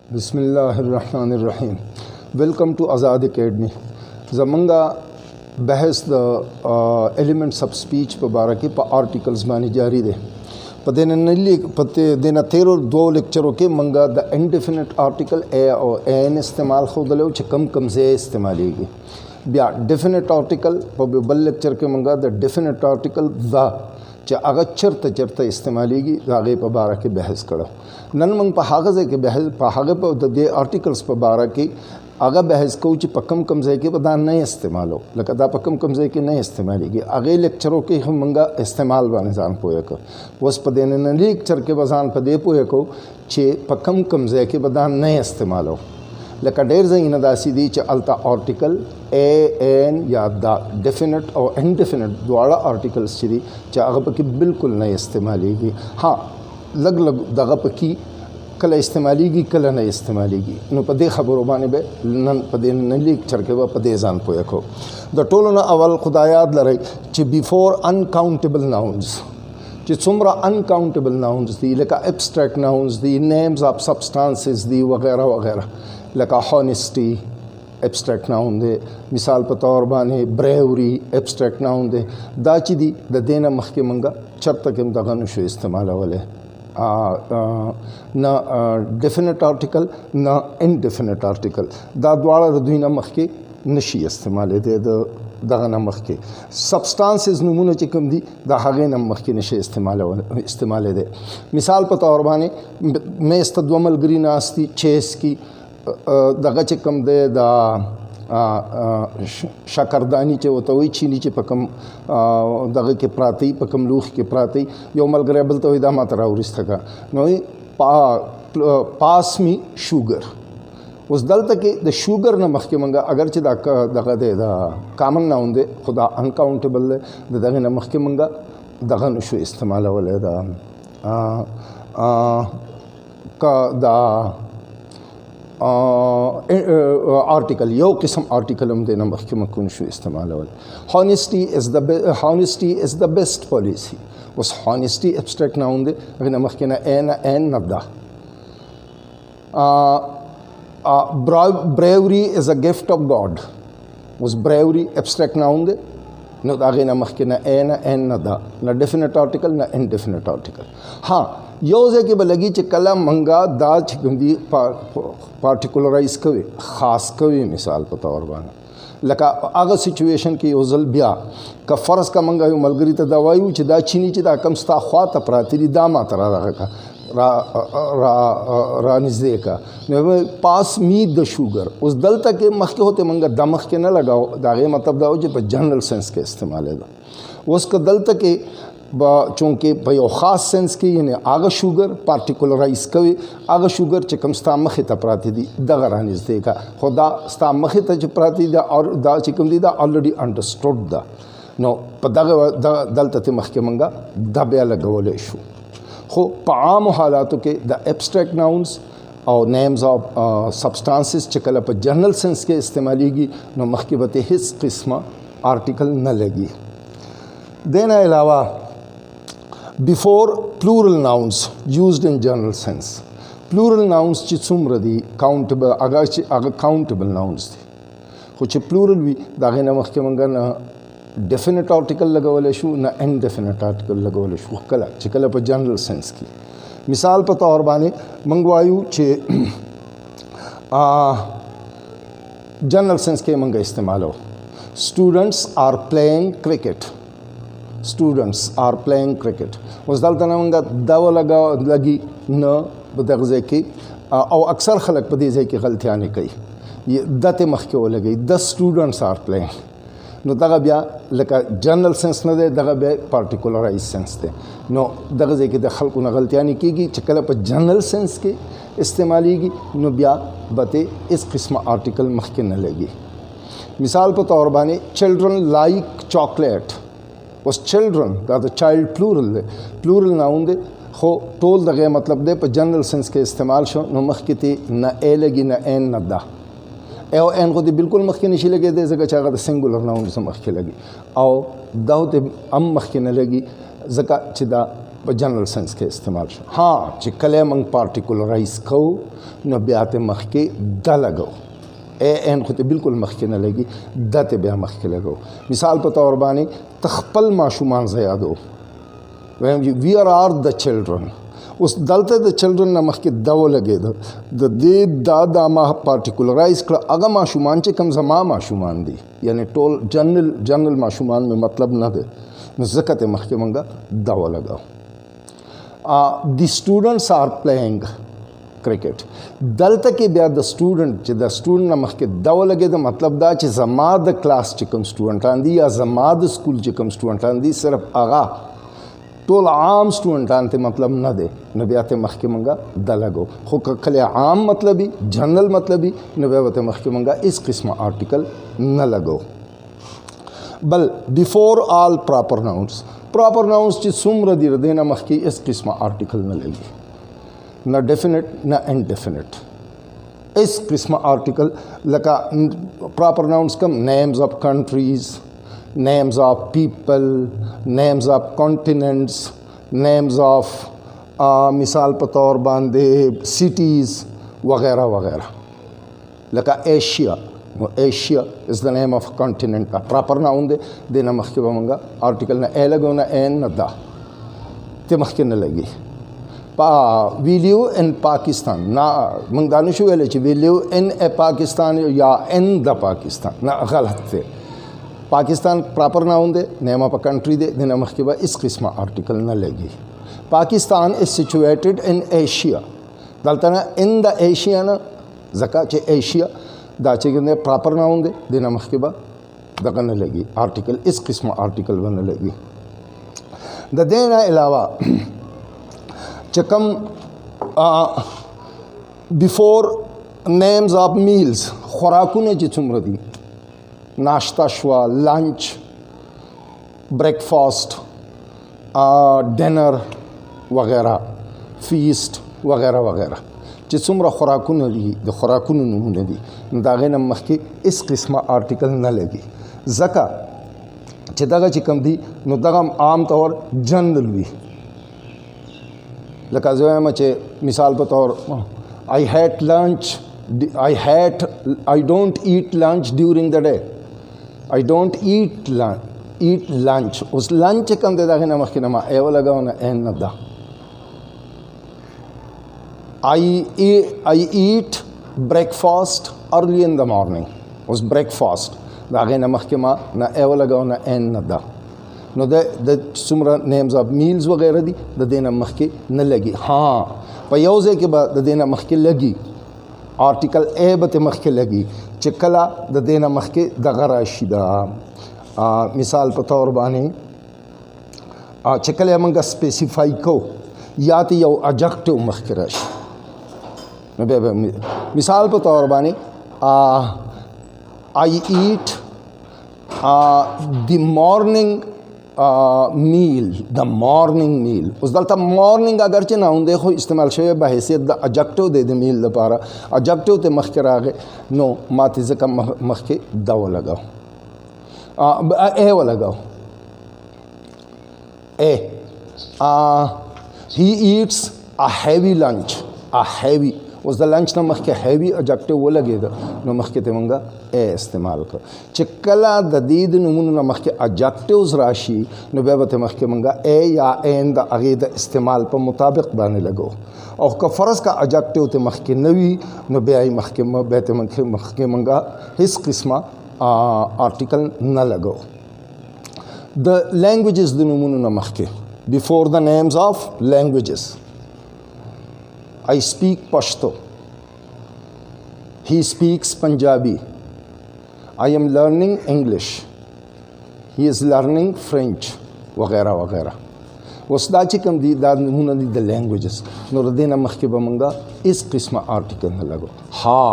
बिस्मिल्लाहिर्रहमानिर्रहीम। Welcome to आज़ाद अकेडमी। ज़मंगा बहस द एलिमेंट्स ऑफ स्पीच पर बारा के आर्टिकल्स मानी जारी दे पते देना 13 लेक्चरों के मंगा द इनडेफिनिट आर्टिकल ए और एन इस्तेमाल खुद लो कम से इस्तेमाल बिया डेफिनेट आर्टिकल बल लेक्चर के मंगा द डेफिनेट आर्टिकल द अगर चरता इस्तेमाली आगे पर बारा के बहस करो नन मंग पहागज़ के बहस पहागे पर दे आर्टिकल्स पर बारा की अगर बहस को कम से के बदा नहीं इस्तेमाल हो लकदा कम से के नहीं इस्तेमाली की आगे लेक्चरों के हम मंगा इस्तेमाल बाने जान पोए को वस पदे न लेक्चर के बजान पदे पोए को चे कम से के बदा नहीं इस्तेमाल हो लका डेर जंग दासी दी च अल्ता आर्टिकल ए एन या द डेफिनेट और इनडेफिनेट द्वारा आर्टिकल्स चरी च अगप की बिल्कुल नहीं इस्तेमाली की हाँ लग दगप की कल इस्तेमाली की कल नहीं इस्तेमाली की नो पदे खबरों बाने बे नन पदे न लेक्चर के व पदे जान पोए को द टोलो न अवल खुदायाद लड़ाई च बिफोर अनकाउंटेबल नाउन्स चुमरा अनकाउंटेबल नाउन्स दी लका एब्स्ट्रैक्ट नाउन्स दी नेम्स ऑफ सब्सटेंसेस दी वगैरह वगैरह लका हॉनेस्टी एब्स्ट्रैक्ट नाउन दे मिसाल पे तौर बाने ब्रेवरी एब्स्ट्रैक्ट नाउन दे दाची दी द देना मख के मंगा चर तक हम दगनुशो इस्तेमाल वाले न डेफिनेट आर्टिकल न इनडेफिनेट आर्टिकल दा द्वारा रदुइना मख के नशी इस्तेमाल दे दगना मख के सब्सटेंसेस नमूने चिकम दी दागे नम मख के नशे इस्तेमाल दे मिसाल पे तौर बाने मैं इस्तद्वमल ग्रीन आस्ती चेस की दगा चिकम दे दा शक्करदानी चे होता वही चीनी चे पकम दगा के प्राती पकम लूख के प्राती यो मलगरेबल तो इदा मात्रा उरिस थका नोई पास मी शुगर उस दल तक द शुगर न मख के मंगा अगर चे दगा दे दा कामन ना होंदे खुदा अनकाउंटेबल दे दगा न मख के मंगा दगा नशो इस्तेमाल वाले दा का दा आर्टिकल यो किस्म आर्टिकल हम देना मख के मकुन शो इस्तेमाल वाले honesty is the best policy उस हॉनेस्टी एब्स्ट्रैक्ट ना होंदे अगर न मख के ना एन नब्दा bravery is a gift of God was bravery abstract noun de no dage na mach ke na en na da na definite article na indefinite article हाँ योज़े के बलगी च कला मंगा दा चिकंदी पार्टिकुलराइज कवे ख़ास कवे मिसाल पता और बाना लका आगा सिचुएशन की योजल ब्या का फ़र्ज़ का मंगा मलगरी त दवायु च दा चीनी च दा कम स्ता ख्वा त प्रातिरी दामा तरा रखा रा निज़े का पास मीट द शुगर उस दल तक के मख के होते मंगा दमख के न लगाओ दागे मतलब दाओ जो जनरल सेंस के इस्तेमाल है उसका दल तक के चूँकि भाई ख़ास सेंस की यानी आगा शुगर पार्टिकुलराइज कवे आगा शुगर चिकम स्ता मखे तपराती दी दगरा निज़े का खुदा स्ता मखे तपराती दा और दा चिकम दी दा ऑलरेडी अंडरस्टूड दा नो दल तक मख के मंगा दबया लगवले शू खो पाम हालातों के द एब्स्ट्रैक्ट नाउन्स और नेम्स ऑफ सब्सटेंसेस चकल पर जनरल सेंस के इस्तेमाली की न मखबत हिस किस्म आर्टिकल न लगी देना अलावा before plural nouns used in general sense plural nouns चिसुम रदी काउंटेबल अगर काउंटेबल नाउन्स थी कुछ प्लूरल भी दागे न मख के मंगा न डेफिनेट आर्टिकल लगवले शू न इनडेफिनेट आर्टिकल लगवले शू कला चिकल पर जनरल सेंस की मिसाल पर तौर बाने मंगवायु चे जनरल सेंस के मंगा इस्तेमाल हो स्टूडेंट्स आर प्लेइंग क्रिकेट उस दल तना मंगा दवा लगी न बदगज़े की और अक्सर खलक पदीज़े की गलतियाँ नहीं कही ये दते मख के वो लगी 10 स्टूडेंट्स आर प्लेइंग नो दगा ब्या लका जनरल सेंस न दे दगा ब्या पार्टिकुलराइज सेंस दे नो दगज़े की दखल को न गलतियाँ नहीं की चकला पर जनरल सेंस के इस्तेमाली की नो ब्या बते इस किस्म आर्टिकल मख के न लगी मिसाल पर तौर बाने चिल्ड्रन लाइक चॉकलेट उस चिल्ड्रन दा द चाइल्ड प्लूरल नाउन दे हो टोल दगे मतलब दे पर जनरल सेंस के इस्तेमाल शो नो मख के ती न ए लगी न एन न दा एव एन को बिल्कुल मख के निशी लगे दे जगह चागा सिंगुलर नाउन से मख के लगी और दाव ते अम मख के न लगी जका चिदा په جنرال سنس کې استعمال شو. ها چې کله موږ پارټیکولرایز کوو نو بیا ته مخکې د لګو ان خو ته بالکل مخکې نه لګي د ته بیا مخکې لګو. مثال په تور باندې تخپل ماشومان زیادو وایم وی آر د چلډرن اوس دلته د چلډرن نه مخکې د ولګېده د دې دا ما پارټیکولرایز کړه هغه ماشومان چې کوم زما ماشومان دي یعنی ټول جنرل ماشومان مې مطلب نه دی نو ځکه ته مخکې مونږه د ولګاو. د سټوډنټس آر پلیئنګ کرکټ دلته کې بیا د سټوډنټ چې د سټوډنټ نه مخکې د ولګېده مطلب دا چې زما د کلاس چې کوم سټوډنټان دي یا زما د سکول چې کوم سټوډنټان دي صرف هغه ټول عام سټوډنټان ته مطلب نه دی نو بیا ته مخکې مونږه د لګو. خو که کله عام مطلبي جنرل مطلبي نو بیا ته مخکې مونږه اس قسمه آرټیکل نه لګو. بل بیفور آل پراپر ناؤنس چې څومره دي د دې نه مخکې اس قسمه آرټیکل نه لګي نه ډیفینټ نه انډیفینټ. اس قسمه آرټیکل لکه پراپر ناؤنس کم نیمز آف کنټریز names of people, names of continents, names of مثال په طور باندې cities وغیرہ وغیرہ. لکه ایشیا is the name of continent کا proper noun دی دینا مخکې به مونږه آرټیکل نه اے لګو نه این نه دا ته مخکې نه لګي. we live in پاکستان نه مونږ دا نشو ویلی چې we live in a پاکستان یا in the پاکستان نه غلط دی. پاکستان پراپر ناؤن دے نیم آف کنٹری دے دینا مخکې به اس قسمه آرټیکل نه لګي. پاکستان از سچویټډ ان ایشیا دلته نه ان د ایشیا نه ځکه چې ایشیا دا چې کوم پراپر ناؤن دی دینا مخکې به دغه نه لګي آرټیکل اس قسمه آرټیکل به نه لګي. د دې نه علاوه چې کوم بیفور نیمز آف میلز خوراکونه چې څومره دي ناشته شوه لنچ بریکفاسٹ ډنر وغیرہ فیسٹ وغیرہ وغیرہ چې څومره خوراکونه دي د خوراکونو نومونه دي نو د هغې نه مخکې اس قسمه آرټیکل نه لګي ځکه چې دغه چې کوم دي نو دغه عام طور جنرل وي. لکه زه وایم چې مثال په طور I don't eat lunch during the day. I don't eat lunch. اوس لنچ کوم دی دغې نه مخکې نه ما ای ولګاو نه این نه ده. I eat breakfast early in the morning. اوس breakfast د هغې نه مخکې ما نه ای ولګاو نه این نه ده. نو د څومره نیمز آف میلز وغیره دي د دې نه مخکې نه لګي. ها په یو ځای کې به د دې نه مخکې لګي آرټیکل ای به ته مخکې لګي چې کله د دې نه مخکې دغه راشي دا مثال په طور باندې چې کله یې موږ سپیسیفای کوو یا ته یو اجکټیو مخکې راشي نو بیا به مثال په طور باندې I eat the morning مارننګ میل. اوس دلته مارننګ اگر چې ناون دی خو استعمال شوی به حیثیت د اجکټیو دی د میل لپاره اجکټیو ته مخکې راغی نو ما ته ځکه مخکې دا ولګاو ای ولګاو ای he eats a heavy lunch اوس د لنچ نه مخکې هیوي اجکټیو ولګېده نو مخکې ته مونږه ای استعمال کړه. چې کله د دې د نومونو نه مخکې اجکټیوز راشي نو بیا به ته مخکې مونږه ای یا این د هغې د استعمال په مطابق باندې لګو. او که فرض کا اجکټیو ته مخکې نه وي نو بیا یې مخکې مونږه هیڅ قسمه آرټیکل نه لګو. د لینګویجز د نومونو نه مخکې بیفور د نیمز آف لینګویجز I speak Pashto. He speaks Punjabi. I am learning English. He is learning French. وغیرہ وغیرہ. اوس دا چې کوم دي دا نمونه دي د لینګویجز نو د دې نه مخکې به مونږه هېڅ قسمه آرټیکل نه لګو. ها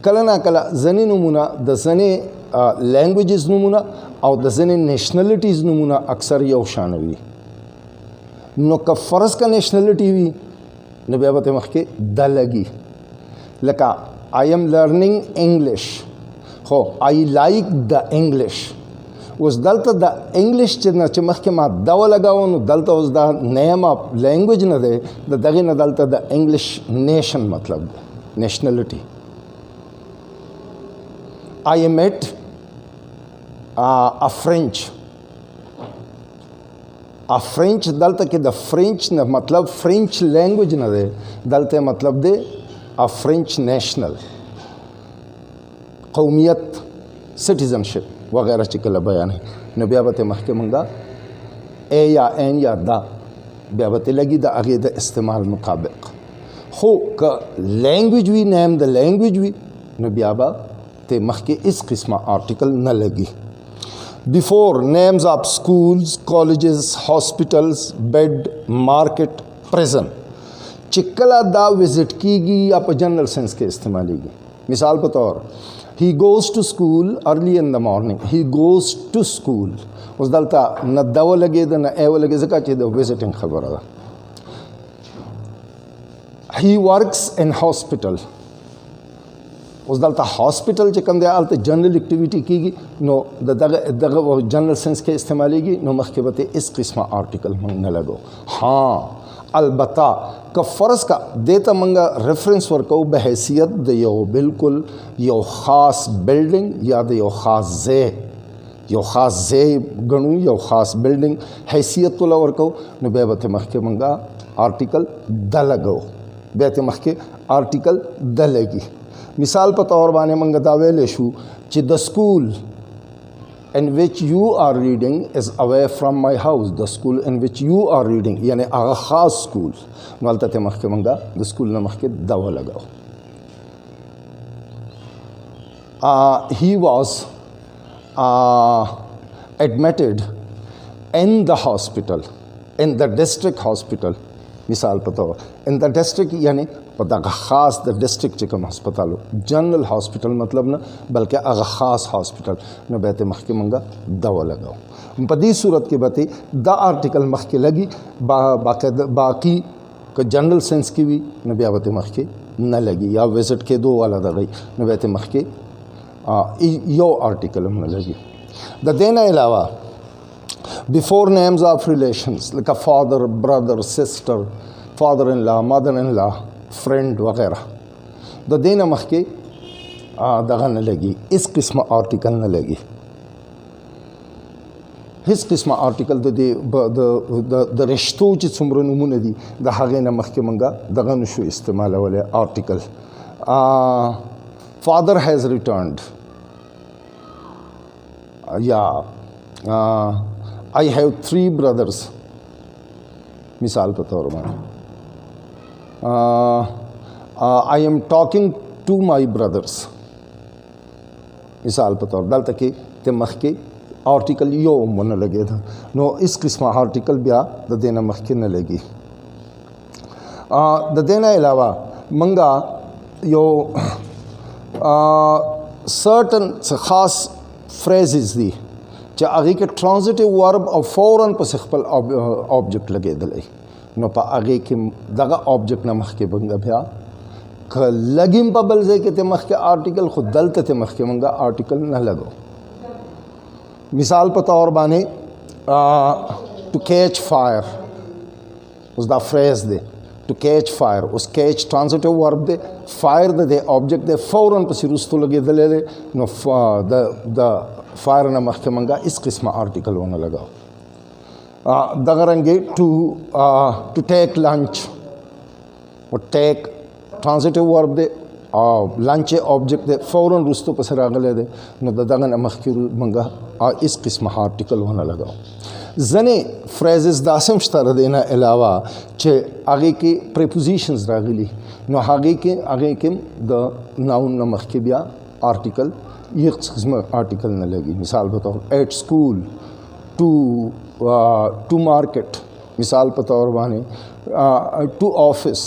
کله نا کله ځینې نومونه د ځینې لینګویجز نومونه او د ځینې نیشنلټیز نومونه اکثر یو شان وي. نو که فرض کا نیشنلټي وي نو بیا به ته مخکې د لګي. لکه I am learning English خو I like the English. اوس دلته د انګلیش چې نه چې مخکې ما دا ولګاوه نو دلته اوس دا نیم اف لینګویج نه دی د دغې نه دلته د انګلیش نیشن مطلب دی نیشنلټي I met a French دلته کې د فرینچ نه مطلب فرینچ لینګویج نه دی دلته مطلب دی a French national قومیت سټیزنشپ وغیرہ چې کله بیان نو بیا به مخکې مونږه ا یا ان یا دا بیا به لګي د هغې د استعمال مطابق خو که لینګویج وي نیم د لینګویج وي نو بیا به ته مخکې اس قسمه آرټیکل نه لګي before names of schools colleges hospitals bed market prison چې کله دا وزټ کیږي یا په جنرل سنس کې استعمالیږي مثال په طور he goes to school early in the morning he goes to school اوس دلته نه دا ولګېده نه ای ولګېده ځکه چې د وزټینګ خبره ده he works in hospital اوس دلته هاسپټل چې کوم دی هلته جنرل اکټیویټي کېږي نو دغه جنرل سنس کې استعمالیږي نو مخکې به اس قسمه آرټیکل موږ نه لګو ها البته که فرض کا دیته موږ ریفرنس ورکو به حیثیت د یو بالکل یو خاص بلډینګ یا د یو خاص ځای ګڼو یو خاص بلډینګ حیثیت وله ورکو نو بیا به مخکې موږ آرټیکل د لګو بیا مخکې آرټیکل د لګي مثال په طور باندې موږ دا ویلی شو چې د سکول in which you are reading is away from my house the school in which you are reading یعنی هغه خاص سکول نو هلته مخکې موږ د سکول نه مخکې دا ولګو he was admitted in the hospital in the district hospital مثال په طور in the district یعنی په دغه خاص د ډسټرکټ چې کوم هسپتال جنرل هاسپټل مطلب نه بلکې هغه خاص هاسپټل نو بیا ته مخکې مونږه دا ولګو په دې صورت کې به دا آرټیکل مخکې لګي باقي که جنرل سنس کې وي نو بیا به مخکې نه لګي یا وزټ کېدو والا دغه نو بیا ته مخکې یو آرټیکل هم نه لګي د دې نه علاوه before names of relations like a father brother sister father-in-law mother-in-law friend وغیرہ د دې نه مخکې دغه نه لګي اس قسمه آرټیکل نه لګي هیڅ قسمه آرټیکل د رشتو چې څومره نومونه دي د هغې نه مخکې مونږه دغه نشو استعمالولی آرټیکل father has returned یا I have 3 brothers مثال په طور باندې I am talking to my brothers مثال په طور دلته کې ته مخکې آرټیکل یو ونه لګېده نو اس قسمه آرټیکل بیا د دې نه مخکې نه لګي د دې نه علاوه منګه یو certain خاص phrases دي چې هغې کې ټرانزټیو ورب او فوراً پسې خپل آبجکټ لګېدلی نو په هغې کې دغه آبجکټ نه مخکې مونږ بیا که لګیم په بل ځای کې ته مخکې آرټیکل خو دلته ته مخکې مونږ آرټیکل نه لګو مثال په طور باندې ټو کیچ فایر اوس دا فریز دی ټو کیچ فایر اوس کیچ ټرانزټیو ورب دی فایر د دی آبجکټ دی فوراً پسې وروستو لګېدلی دی نو د فایر نه مخکې مونږه اس قسمه آرټیکل ونه لګاو دغه رنګې ټو ټیک لنچ و ټیک ټرانزټیو ورب دی او لنچ آبجکټ دی فوراً وروستو پسې راغلی دی نو د دغه نه مخکې مونږه اس قسمه آرټیکل ونه لګاو ځینې فریزز داسې هم شته د دې نه علاوه چې هغې کې پریپوزیشنز راغلي نو هغې کې د ناون نه مخکې بیا آرټیکل یک قسم آرټیکل نه لګي مثال په طور ایٹ سکول ټو مارکیټ مثال په طور باندې ټو آفس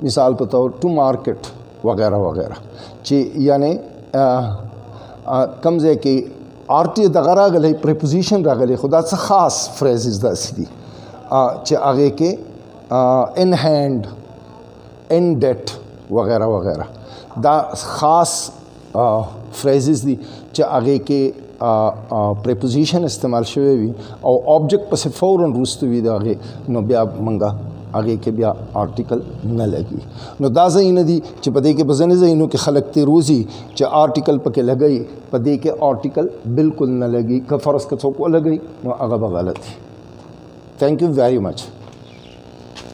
مثال په طور ټو مارکیټ وغیرہ وغیرہ چې یعنی کم ځای کې دغه راغلی پریپوزیشن راغلی خو دا څه خاص فریزز داسې دي چې هغې کې ان هینډ ان ډیټ وغیرہ وغیرہ دا خاص فریزز دي چې هغې کې preposition استعمال شوی وي او object پسې فوراً وروسته وي د هغې نو بیا موږ هغې کې بیا آرټیکل نه لګي. نو دا ځایونه دي چې په دې کې په ځینې ځایونو کې خلک تېروځي چې آرټیکل پکې لګوي، په دې کې آرټیکل بالکل نه لګي. که فرض که څوک ولګوي نو هغه به غلط وي. تھینک یو ویری مچ.